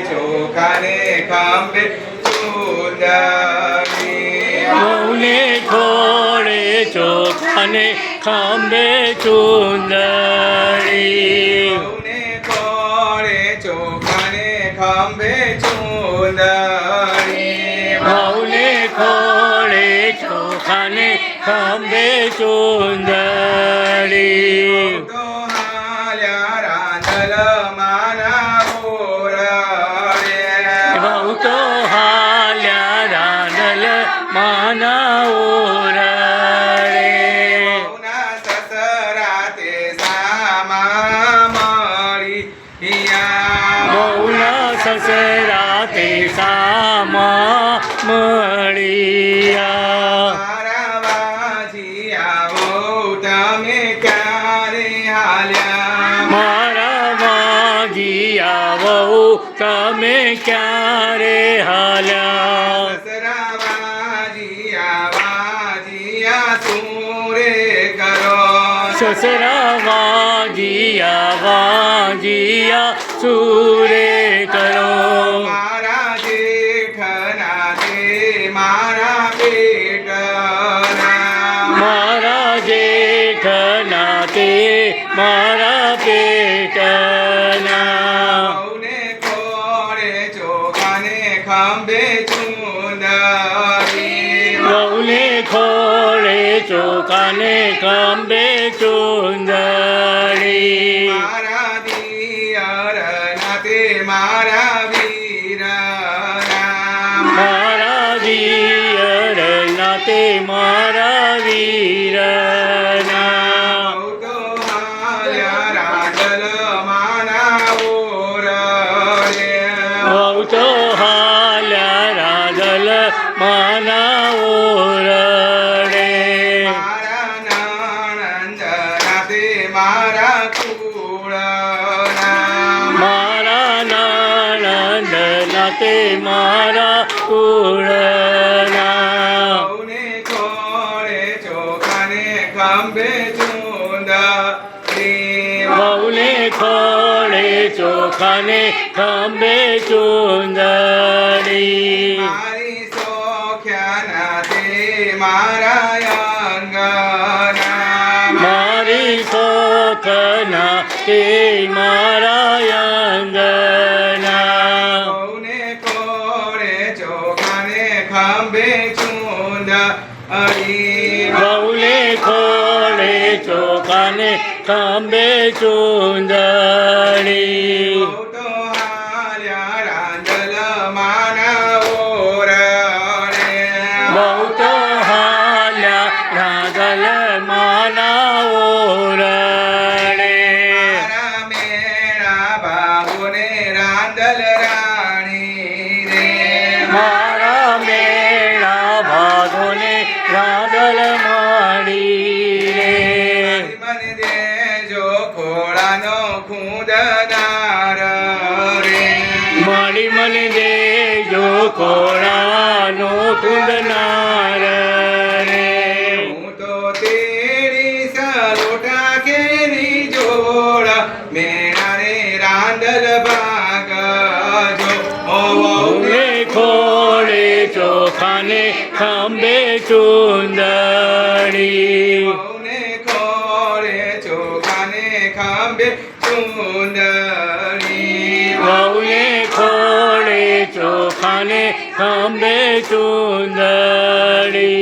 ચોખાને ખંભે ચૂંદડી વહુને ખોળે ચોખાને ખંભે ચૂંદડી વહુને ખોળે ચોખાને ખંભે ચૂંદડી વહુને ખોળે ચોખાને ખંભે ચૂંદડી તો હાલ્યા રાંધલ માના ઓરડે વહુ તો હાલ્યા રાંધલ માના ઓરડે વહુના સસરા તે સામા મળ્યા વહુના સસરા તે સામા મળ્યા મારા વાજીયા વહુ તમે ક્યારે હાલ્યા મારા વાજીયા વહુ તમે ક્યારે હાલ્યા સસરા વાજીયા સુરે કરો સસરા વાજીયા સુરે કરો મારા જેઠના તે મારા પેટના મારા જેઠના તે મારા પેટના વહુને ખોળે ચોખાને ખંભે ચૂંદડી વહુને ખોળે ચોખાને ખંભે ચૂંદડી મારા દિયરના તે મારા વીરના મારા વીરના તે મારા વીરના વહુ તો હાલ્યા રાંધલ માના ઓરડે વહુ તો હાલ્યા રાધલ માના ઓરડે મારા નણંદના તે મારા કુળના મારા નણંદના તે મારા કુળના વહુને ખોળે ચોખાને ખંભે ચૂંદડી વહુને ખોળે ચોખાને ખંભે ચૂંદડી મારી સોખ્યાના તે મારા અંગના મારી શોખના તે મારા અંગના વહુને ખોળે ચોખાને ખંભે ચૂંદડી વહુને ખોળે ચોખાને ખંભે ચૂંદડી વહુ તો હાલ્યા રાંધલ માના ઓરડે બહુ તો હાલ્યા રાધલ માના ઓરડે મારા મેળા બાબુને રાંધલ રાણી રે મારા મેળા ભાગોને રાધલ માડી રે મને દેજો ખોળાનો ખુદદાર રે માડી મને દેજો ખોળાનો કુંદનાર રે હું તો તેરી સલોટા કેરી જોડ મેળા રે રાંધલ ભાગજો ઓ વહુને ખોળે ચોખાને ખંભે ચૂંદડી વહુને ખોળે ચોખાને ખંભે ચૂંદડી વહુને ખોળે ચોખાને ખંભે ચૂંદડી